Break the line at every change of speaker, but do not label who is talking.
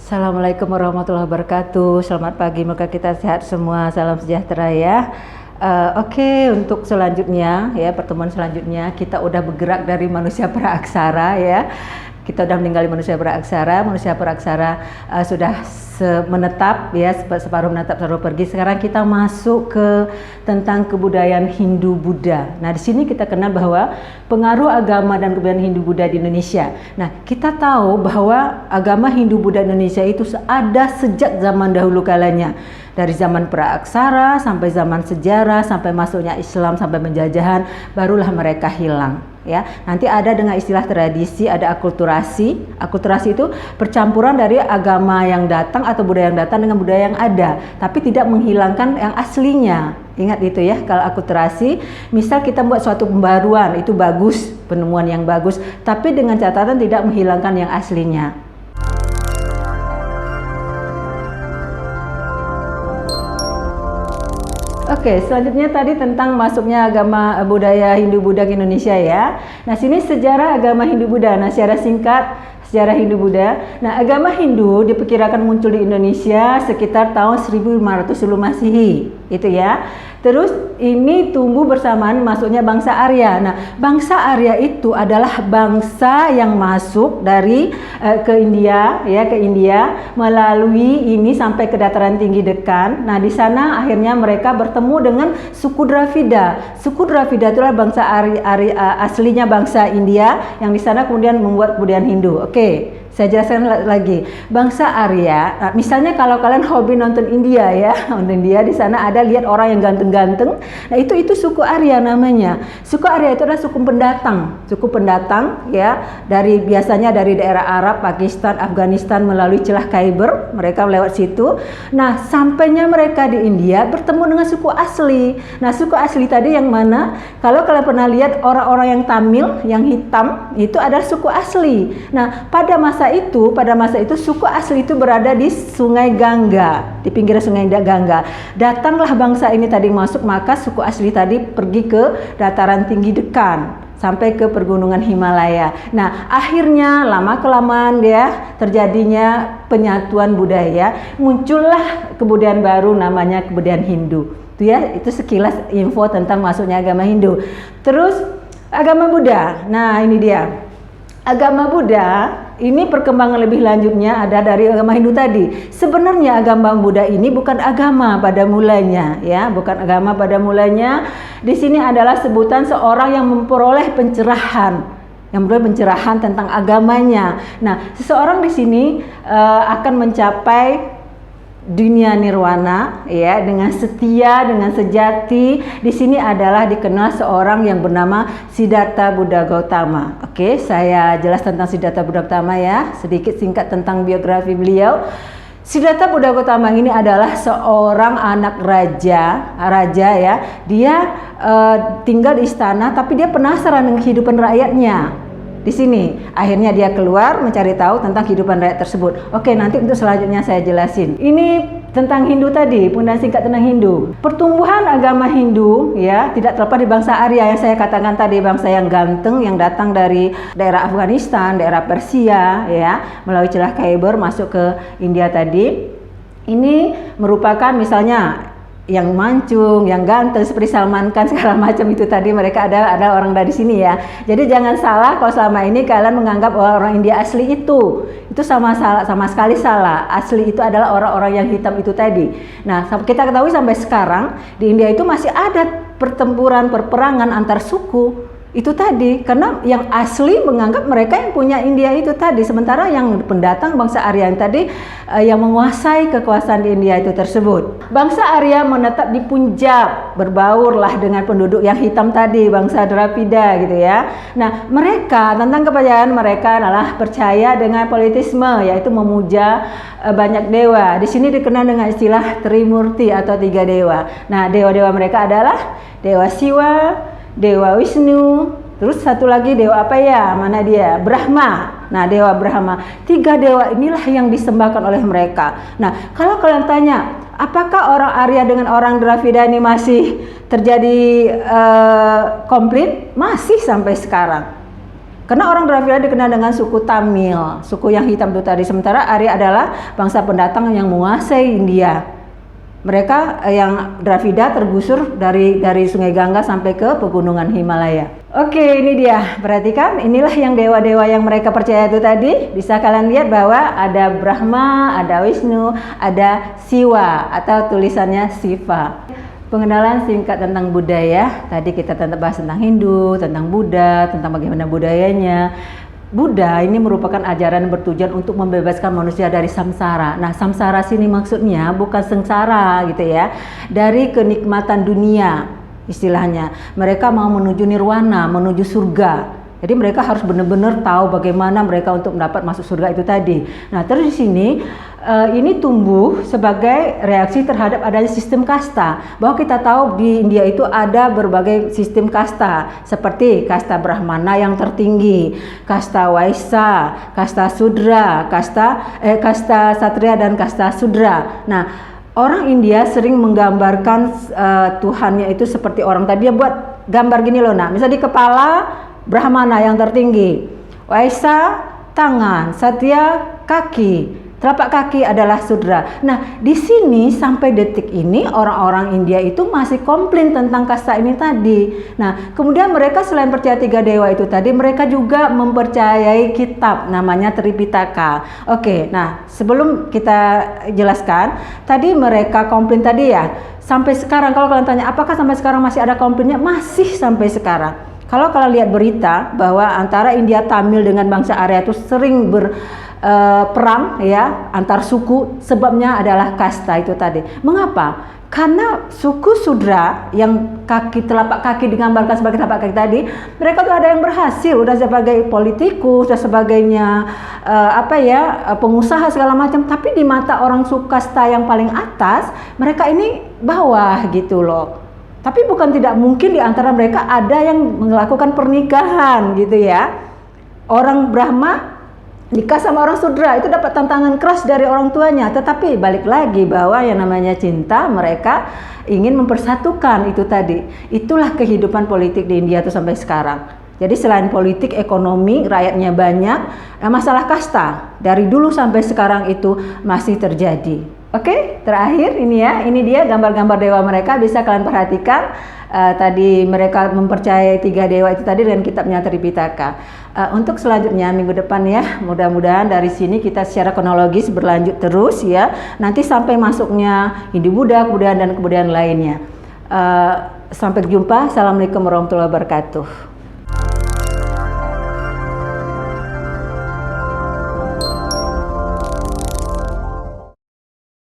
Assalamualaikum warahmatullahi wabarakatuh. Selamat pagi, moga kita sehat semua. Salam sejahtera ya. Oke, untuk selanjutnya ya, pertemuan selanjutnya kita udah bergerak dari manusia praaksara ya. Kita udah meninggali manusia praaksara sudah menetap ya, separuh menetap separuh pergi. Sekarang kita masuk ke tentang kebudayaan Hindu Buddha. Nah, di sini kita kenal bahwa pengaruh agama dan kebudayaan Hindu Buddha di Indonesia. Nah, kita tahu bahwa agama Hindu Buddha Indonesia itu ada sejak zaman dahulu kalanya. Dari zaman praaksara sampai zaman sejarah, sampai masuknya Islam, sampai penjajahan, barulah mereka hilang. Ya, nanti ada dengan istilah tradisi, ada akulturasi. Akulturasi itu percampuran dari agama yang datang atau budaya yang datang dengan budaya yang ada, tapi tidak menghilangkan yang aslinya. Ingat itu ya, kalau akulturasi, misal kita buat suatu pembaruan, itu bagus, penemuan yang bagus, tapi dengan catatan tidak menghilangkan yang aslinya. Oke, selanjutnya tadi tentang masuknya agama budaya Hindu Buddha ke Indonesia ya. Nah, sini sejarah agama Hindu Buddha. Nah, secara singkat sejarah Hindu Buddha. Nah, agama Hindu diperkirakan muncul di Indonesia sekitar tahun 1500 sebelum Masehi. Itu ya. Terus ini tumbuh bersamaan masuknya bangsa Arya. Nah, bangsa Arya itu adalah bangsa yang masuk dari ke India ya, ke India melalui ini sampai ke dataran tinggi Dekan. Nah, di sana akhirnya mereka bertemu dengan suku Dravida. Suku Dravida itulah bangsa aslinya bangsa India yang di sana kemudian membuat kebudayaan Hindu. Oke. Saya jelaskan lagi, bangsa Arya. Misalnya kalau kalian hobi nonton India ya, nonton India, di sana ada lihat orang yang ganteng-ganteng. Nah, itu suku Arya namanya. Suku Arya itu adalah suku pendatang ya, dari biasanya dari daerah Arab, Pakistan, Afghanistan melalui celah Khyber, mereka lewat situ. Nah, sampainya mereka di India bertemu dengan suku asli. Nah, suku asli tadi yang mana? Kalau kalian pernah lihat orang-orang yang Tamil, yang hitam, itu adalah suku asli. Nah, pada masa itu suku asli itu berada di Sungai Gangga, di pinggir Sungai Gangga. Datanglah bangsa ini tadi masuk, maka suku asli tadi pergi ke dataran tinggi Dekan sampai ke pergunungan Himalaya. Nah, akhirnya lama-kelamaan ya terjadinya penyatuan budaya, muncullah kebudayaan baru namanya kebudayaan Hindu. Itu ya, itu sekilas info tentang masuknya agama Hindu. Terus agama Buddha. Nah, ini dia. Agama Buddha ini perkembangan lebih lanjutnya ada dari agama Hindu tadi. Sebenarnya agama Buddha ini bukan agama pada mulanya, ya, bukan agama pada mulanya. Di sini adalah sebutan seorang yang memperoleh pencerahan, tentang agamanya. Nah, seseorang di sini akan mencapai dunia nirwana ya, dengan setia, dengan sejati. Di sini adalah dikenal seorang yang bernama Siddhartha Buddha Gautama. Oke, saya jelas tentang Siddhartha Buddha Gautama ya, sedikit singkat tentang biografi beliau. Siddhartha Buddha Gautama ini adalah seorang anak raja ya. Dia tinggal di istana, tapi dia penasaran dengan kehidupan rakyatnya. Di sini akhirnya dia keluar mencari tahu tentang kehidupan rakyat tersebut. Oke, nanti untuk selanjutnya saya jelasin. Ini tentang Hindu tadi, penggunaan singkat tentang Hindu. Pertumbuhan agama Hindu ya tidak terlepas di bangsa Arya yang saya katakan tadi, bangsa yang ganteng yang datang dari daerah Afghanistan, daerah Persia ya, melalui celah Khyber masuk ke India tadi. Ini merupakan misalnya yang mancung, yang ganteng seperti Salman Khan segala macam itu tadi, mereka ada orang dari sini ya. Jadi jangan salah kalau selama ini kalian menganggap orang India asli itu sama sekali salah. Asli itu adalah orang-orang yang hitam itu tadi. Nah, kita ketahui sampai sekarang di India itu masih ada pertempuran, perperangan antar suku. Itu tadi, karena yang asli menganggap mereka yang punya India itu tadi, sementara yang pendatang bangsa Arya yang tadi yang menguasai kekuasaan di India itu tersebut. Bangsa Arya menetap di Punjab, berbaurlah dengan penduduk yang hitam tadi, bangsa Dravida gitu ya. Nah, mereka tentang kepercayaan mereka adalah percaya dengan politisme, yaitu memuja banyak dewa. Di sini dikenal dengan istilah Trimurti atau 3 dewa. Nah, dewa-dewa mereka adalah Dewa Siwa, Dewa Wisnu, terus satu lagi dewa apa ya? Mana dia? Brahma. Nah, dewa Brahma. 3 dewa inilah yang disembahkan oleh mereka. Nah, kalau kalian tanya, apakah orang Arya dengan orang Dravida ini masih terjadi konflik? Masih sampai sekarang. Karena orang Dravida dikenal dengan suku Tamil, suku yang hitam itu tadi. Sementara Arya adalah bangsa pendatang yang menguasai India. Mereka yang Dravida tergusur dari Sungai Gangga sampai ke pegunungan Himalaya. Oke, ini dia. Perhatikan, inilah yang dewa-dewa yang mereka percaya itu tadi. Bisa kalian lihat bahwa ada Brahma, ada Wisnu, ada Siwa atau tulisannya Siva. Pengenalan singkat tentang budaya. Tadi kita bahas tentang Hindu, tentang Buddha, tentang bagaimana budayanya. Buddha ini merupakan ajaran yang bertujuan untuk membebaskan manusia dari samsara. Nah, samsara sini maksudnya bukan sengsara gitu ya. Dari kenikmatan dunia istilahnya. Mereka mau menuju nirwana, menuju surga. Jadi mereka harus benar-benar tahu bagaimana mereka untuk mendapat masuk surga itu tadi. Nah, terus di sini ini tumbuh sebagai reaksi terhadap adanya sistem kasta. Bahwa kita tahu di India itu ada berbagai sistem kasta, seperti kasta Brahmana yang tertinggi, kasta Waisya, kasta Sudra, kasta Satria dan kasta Sudra. Nah, orang India sering menggambarkan Tuhannya itu seperti orang tadi. Dia buat gambar gini loh. Nah, misalnya di kepala Brahmana yang tertinggi, Waisya tangan, Satya kaki, telapak kaki adalah Sudra. Nah, di sini sampai detik ini orang-orang India itu masih komplain tentang kasta ini tadi. Nah, kemudian mereka selain percaya 3 dewa itu tadi, mereka juga mempercayai kitab namanya Tripitaka. Oke, nah sebelum kita jelaskan, tadi mereka komplain tadi ya. Sampai sekarang kalau kalian tanya apakah sampai sekarang masih ada komplainnya? Masih sampai sekarang. Kalau kalian lihat berita bahwa antara India Tamil dengan bangsa Arya itu sering perang ya antar suku, sebabnya adalah kasta itu tadi. Mengapa? Karena suku Sudra yang telapak kaki digambarkan sebagai telapak kaki tadi, mereka tuh ada yang berhasil, udah sebagai politikus, udah sebagainya pengusaha segala macam, tapi di mata orang suku kasta yang paling atas, mereka ini bawah gitu loh. Tapi bukan tidak mungkin di antara mereka ada yang melakukan pernikahan gitu ya. Orang Brahma nikah sama orang Sudra itu dapat tantangan keras dari orang tuanya. Tetapi balik lagi bahwa yang namanya cinta, mereka ingin mempersatukan itu tadi. Itulah kehidupan politik di India itu sampai sekarang. Jadi selain politik, ekonomi, rakyatnya banyak, masalah kasta dari dulu sampai sekarang itu masih terjadi. Oke, terakhir ini ya, ini dia gambar-gambar dewa mereka, bisa kalian perhatikan. Tadi mereka mempercayai 3 dewa itu tadi dan kitabnya Tripitaka. Untuk selanjutnya minggu depan ya, mudah-mudahan dari sini kita secara kronologis berlanjut terus ya. Nanti sampai masuknya Hindu Buddha, kebudayaan dan kebudayaan lainnya. Sampai jumpa. Assalamualaikum warahmatullahi wabarakatuh.